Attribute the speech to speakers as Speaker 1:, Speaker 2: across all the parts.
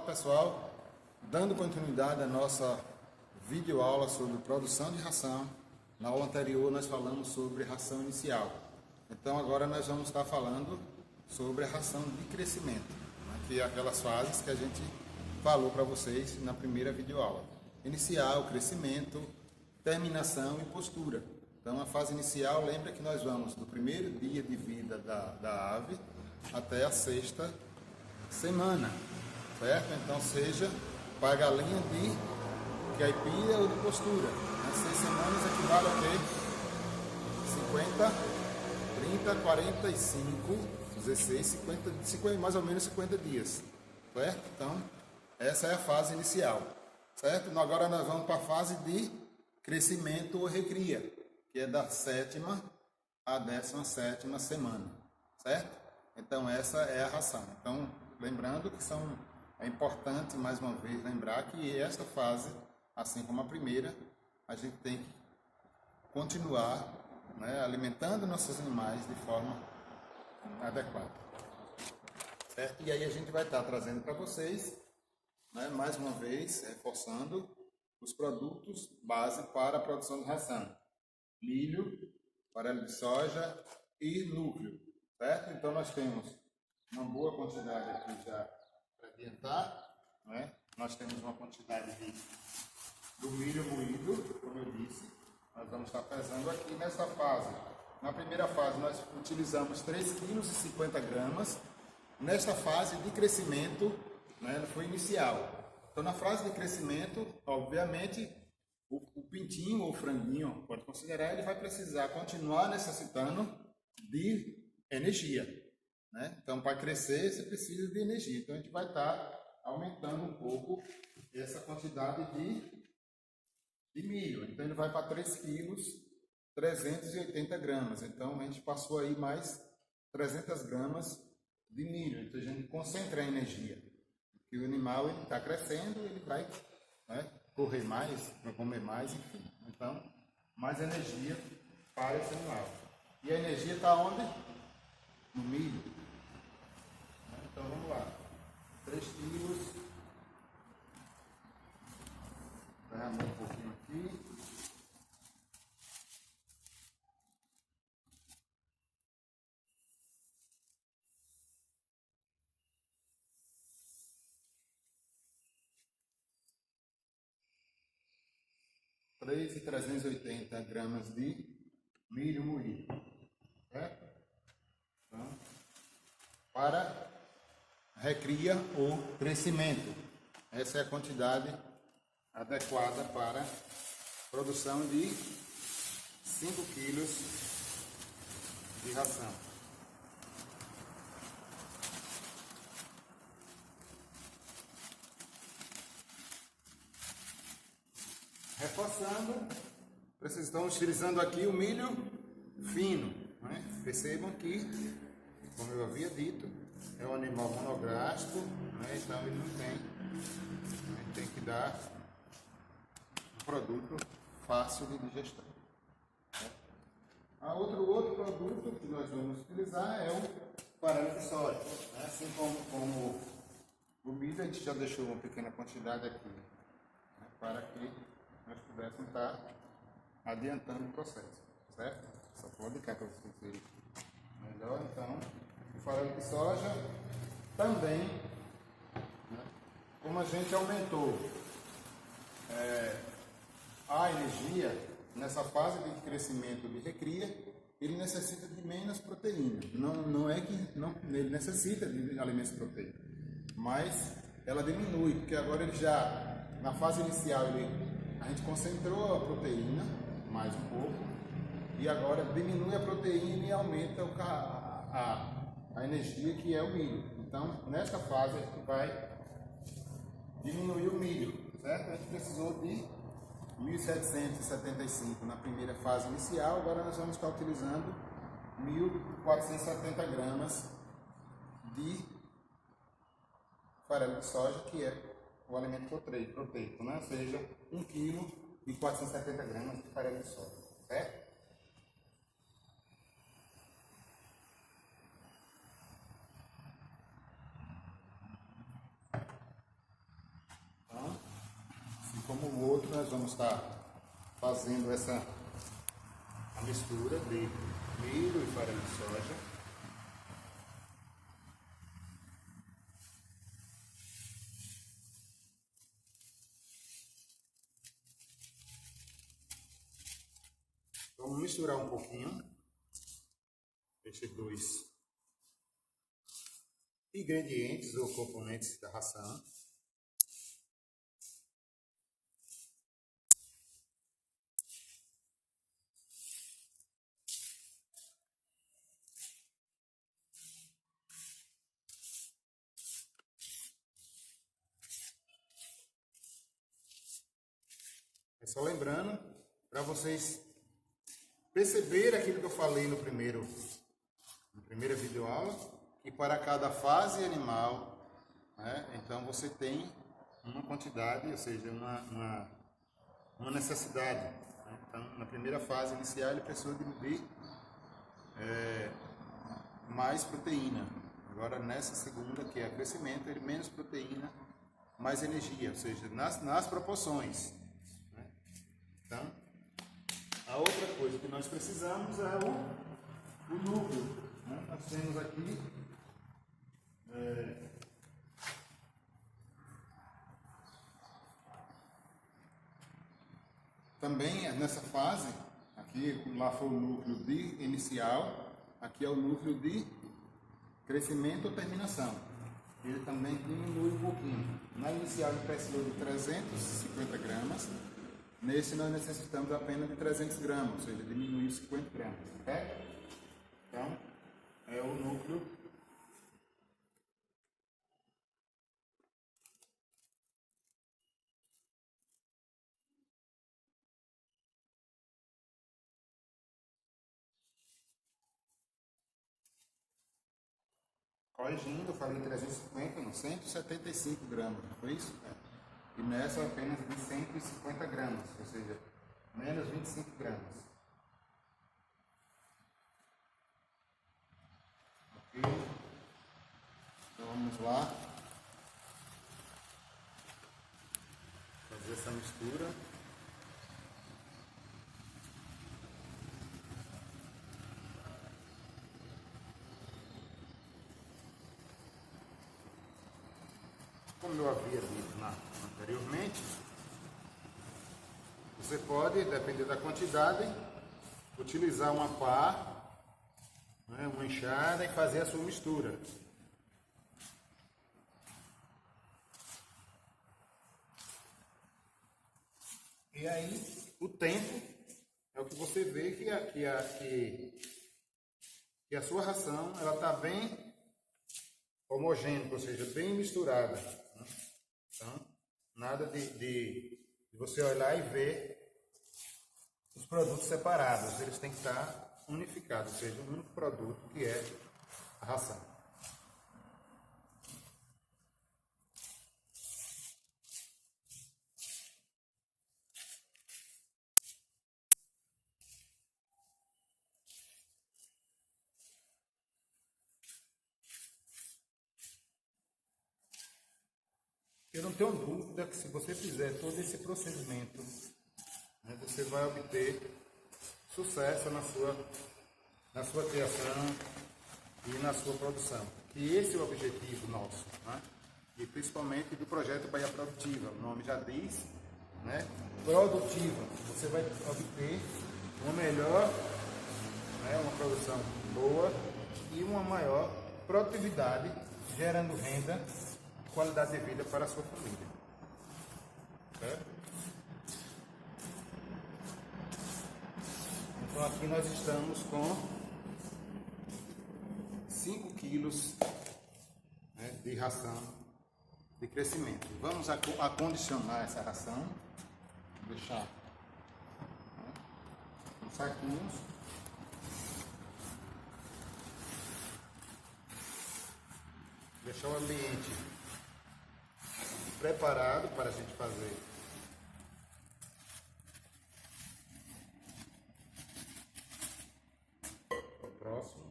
Speaker 1: pessoal, dando continuidade à nossa videoaula sobre produção de ração. Na aula anterior nós falamos sobre ração inicial. Então agora nós vamos estar falando sobre a ração de crescimento, né, que é aquelas fases que a gente falou para vocês na primeira videoaula. Inicial, crescimento, terminação e postura. Então a fase inicial, lembra que nós vamos do primeiro dia de vida da ave até a sexta semana, certo? Então seja para a galinha de caipira ou de postura. As 6 semanas equivale a quê? 50, 30, 45, 16, 50, mais ou menos 50 dias, certo? Então essa é a fase inicial, certo? Agora nós vamos para a fase de crescimento ou recria, que é da 7ª à 17ª semana, certo? Então essa é a ração. Então lembrando que é importante mais uma vez lembrar que esta fase, assim como a primeira, a gente tem que continuar, né, alimentando nossos animais de forma adequada, certo? E aí a gente vai estar trazendo para vocês, né, mais uma vez reforçando os produtos base para a produção de ração: milho, farelo de soja e núcleo, certo? Então nós temos uma boa quantidade aqui já para adiantar, né? Nós temos uma quantidade do milho moído, como eu disse, nós vamos estar pesando aqui nessa fase. Na primeira fase nós utilizamos 3,50 kg. Nesta fase de crescimento, né, foi inicial. Então na fase de crescimento, obviamente, o pintinho ou franguinho, pode considerar, ele vai precisar continuar necessitando de energia, né? Então para crescer você precisa de energia. Então a gente vai estar aumentando um pouco essa quantidade de milho. Então ele vai para 3 quilos, 380 gramas. Então a gente passou aí mais 300 gramas de milho. Então a gente concentra a energia. Porque o animal ele está crescendo, ele vai, né, correr mais, vai comer mais, enfim. Então mais energia para esse animal. E a energia está onde? No milho. Então vamos lá. 3 quilos. Derramar um pouquinho aqui. Três e 380 gramas de milho moído, certo? Então, para recria ou crescimento, essa é a quantidade adequada para produção de 5 quilos de ração. Reforçando, estamos utilizando aqui o milho fino, né? Percebam que, como eu havia dito, é um animal monográfico, né? Então ele não tem, a gente tem que dar um produto fácil de digestão. Outro produto que nós vamos utilizar é o farelo de soja, né? Assim como o milho, a gente já deixou uma pequena quantidade aqui, né, para que nós pudéssemos estar adiantando o processo, certo? Só pode cá para vocês verem melhor. Então, o farelo de soja também, né, como a gente aumentou a energia nessa fase de crescimento de recria, ele necessita de menos proteína. Não é que ele necessita de alimentos proteicos, mas ela diminui, porque agora ele já, na fase inicial, a gente concentrou a proteína mais um pouco, e agora diminui a proteína e aumenta a energia, que é o milho. Então, nesta fase, a gente vai diminuir o milho, certo? A gente precisou de 1.775 na primeira fase inicial, agora nós vamos estar utilizando 1.470 gramas de farelo de soja, que é o alimento proteico, né? Ou seja, 1 kg e 470 gramas de farelo de soja, certo? nós vamos estar fazendo a mistura de milho e farinha de soja. Vamos misturar um pouquinho esses dois ingredientes ou componentes da ração. É só lembrando, para vocês perceberem aquilo que eu falei na primeira videoaula, que para cada fase animal, né, então você tem uma quantidade, ou seja, uma necessidade. Né? Então, na primeira fase inicial, ele precisa de mais proteína. Agora, nessa segunda, que é crescimento, ele menos proteína, mais energia, ou seja, nas proporções. Então, a outra coisa que nós precisamos é o núcleo. Né? Nós temos aqui também nessa fase, aqui lá foi o núcleo de inicial, aqui é o núcleo de crescimento ou terminação. Ele também diminui um pouquinho. Na inicial ele precisou de 350 gramas. Nesse nós necessitamos apenas de 300 gramas, ou seja, diminuiu 50 gramas, certo? Então, é o núcleo corrigindo, eu falei 350, não, 175 gramas, não foi isso? E nessa apenas de 150 gramas, ou seja, menos 25 gramas. Ok? Então vamos lá fazer essa mistura. Como eu havia dito anteriormente, você pode, depender da quantidade, utilizar uma pá, né, uma enxada e fazer a sua mistura. E aí, o tempo é o que você vê que a sua ração ela está bem homogênea, ou seja, bem misturada. Né? Então, nada de você olhar e ver os produtos separados, eles têm que estar unificados, ou seja, um único produto que é a ração. Eu não tenho dúvida que se você fizer todo esse procedimento, né, você vai obter sucesso na sua criação e na sua produção. E esse é o objetivo nosso, né? E principalmente do projeto Bahia Produtiva. O nome já diz, né? Produtiva. Você vai obter uma melhor, né, uma produção boa e uma maior produtividade, gerando renda e qualidade de vida para a sua família. Certo? Então aqui nós estamos com 5 quilos, né, de ração de crescimento. Vamos acondicionar essa ração, deixar, né, em saquinhos. Deixar o ambiente preparado para a gente fazer o próximo.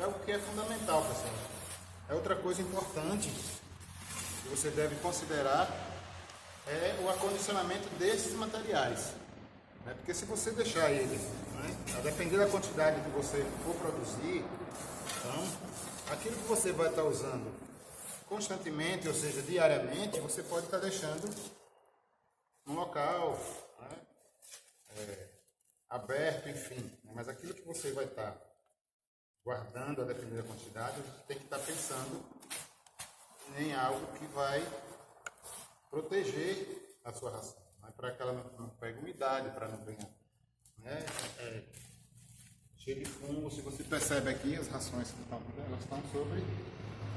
Speaker 1: é algo que é fundamental, pessoal. É outra coisa importante que você deve considerar é o acondicionamento desses materiais. Né? Porque se você deixar eles, né, a depender da quantidade que você for produzir, então, aquilo que você vai estar usando constantemente, ou seja, diariamente, você pode estar deixando num local, né, aberto, enfim. Né? Mas aquilo que você vai estar guardando, a depender da quantidade, você tem que estar pensando em algo que vai proteger a sua ração, né? Para que ela não pegue umidade, para não pegar, né, cheio de fungo. Se você percebe aqui, as rações que estão, elas estão sobre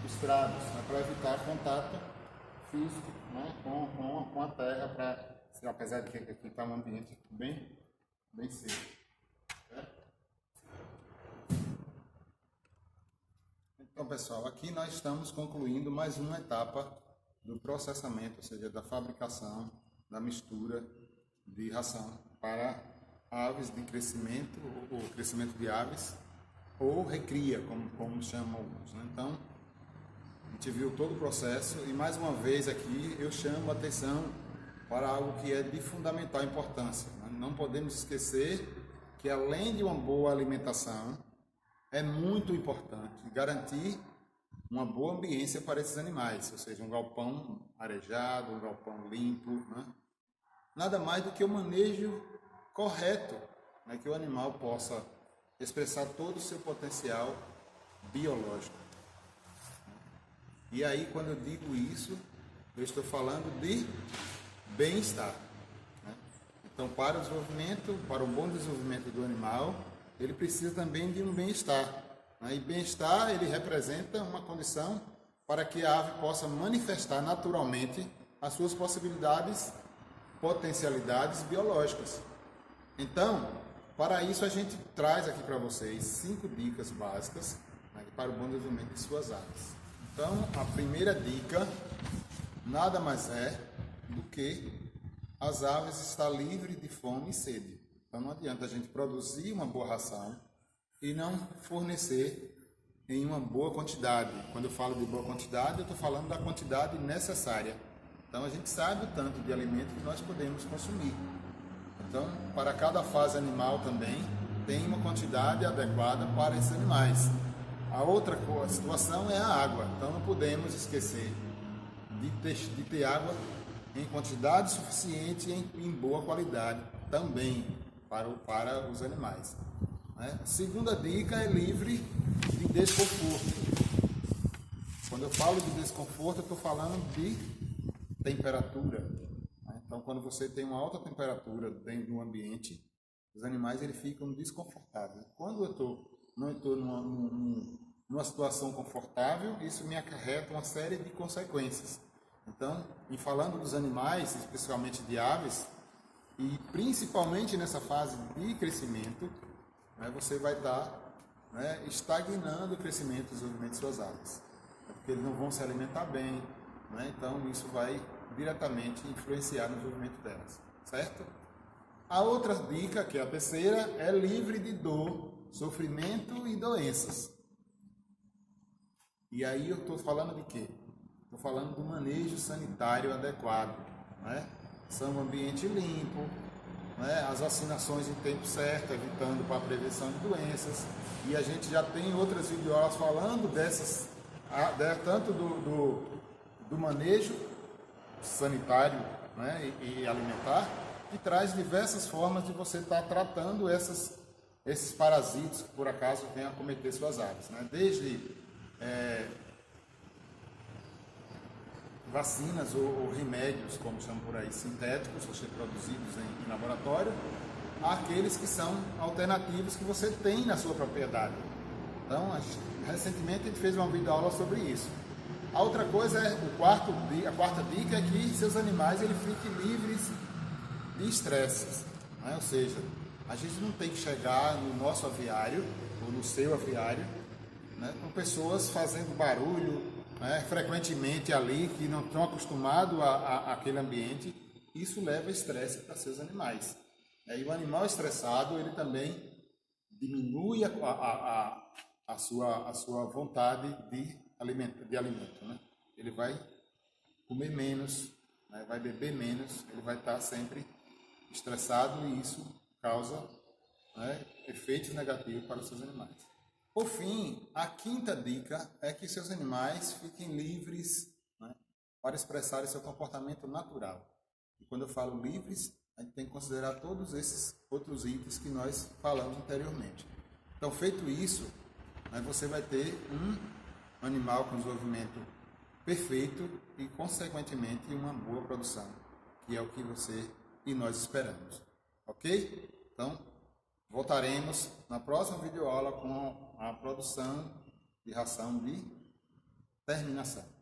Speaker 1: estrados, né, para evitar contato físico, né, com a terra, apesar de que aqui está um ambiente bem seco. Então, pessoal, aqui nós estamos concluindo mais uma etapa do processamento, ou seja, da fabricação, da mistura de ração para aves de crescimento, ou crescimento de aves, ou recria, como chamam alguns. Né? Então, a gente viu todo o processo e, mais uma vez, aqui eu chamo a atenção para algo que é de fundamental importância. Né? Não podemos esquecer que, além de uma boa alimentação, é muito importante garantir uma boa ambiência para esses animais, ou seja, um galpão arejado, um galpão limpo, né? Nada mais do que o manejo correto, né? Que o animal possa expressar todo o seu potencial biológico. E aí, quando eu digo isso, eu estou falando de bem-estar, né? Então, para o desenvolvimento, para o bom desenvolvimento do animal, ele precisa também de um bem-estar. E bem-estar, ele representa uma condição para que a ave possa manifestar naturalmente as suas possibilidades, potencialidades biológicas. Então, para isso a gente traz aqui para vocês 5 dicas básicas, né, para o bom desenvolvimento de suas aves. Então, a primeira dica nada mais é do que as aves estar livres de fome e sede. Então não adianta a gente produzir uma boa ração e não fornecer em uma boa quantidade. Quando eu falo de boa quantidade, eu estou falando da quantidade necessária. Então a gente sabe o tanto de alimento que nós podemos consumir. Então, para cada fase animal também, tem uma quantidade adequada para esses animais. A outra situação é a água. Então não podemos esquecer de ter água em quantidade suficiente e em boa qualidade também para os animais. Né? A segunda dica é livre de desconforto. Quando eu falo de desconforto, eu estou falando de temperatura. Né? Então, quando você tem uma alta temperatura dentro do ambiente, os animais eles ficam desconfortáveis. Quando eu não estou numa situação confortável, isso me acarreta uma série de consequências. Então, em falando dos animais, especialmente de aves, e principalmente nessa fase de crescimento, né, você vai estar, né, estagnando o crescimento e desenvolvimento de suas aves. Porque eles não vão se alimentar bem, né, então isso vai diretamente influenciar no desenvolvimento delas, certo? A outra dica, que é a terceira, é livre de dor, sofrimento e doenças. E aí eu estou falando de quê? Estou falando do manejo sanitário adequado, né? São um ambiente limpo, né? As vacinações em tempo certo, evitando para a prevenção de doenças. E a gente já tem outras videoaulas falando dessas, tanto do manejo sanitário, né? e alimentar, que traz diversas formas de você estar tratando esses parasitas que por acaso venham a cometer suas aves, né? Desde vacinas ou remédios, como chamam por aí, sintéticos, ou seja, produzidos em laboratório, àqueles que são alternativos que você tem na sua propriedade. Então, recentemente a gente fez uma videoaula sobre isso. A outra coisa é, a quarta dica é que seus animais eles fiquem livres de estresses, né? Ou seja, a gente não tem que chegar no nosso aviário, ou no seu aviário, né, com pessoas fazendo barulho, né, frequentemente ali, que não estão acostumados àquele ambiente. Isso leva estresse para seus animais. E o animal estressado, ele também diminui a sua vontade de alimento, né? Ele vai comer menos, né? Vai beber menos, ele vai estar sempre estressado e isso causa, né, efeitos negativos para os seus animais. Por fim, a quinta dica é que seus animais fiquem livres, né, para expressarem seu comportamento natural. E quando eu falo livres, a gente tem que considerar todos esses outros itens que nós falamos anteriormente. Então, feito isso, aí você vai ter um animal com desenvolvimento perfeito e, consequentemente, uma boa produção, que é o que você e nós esperamos. Ok? Então, voltaremos na próxima videoaula com a produção de ração de terminação.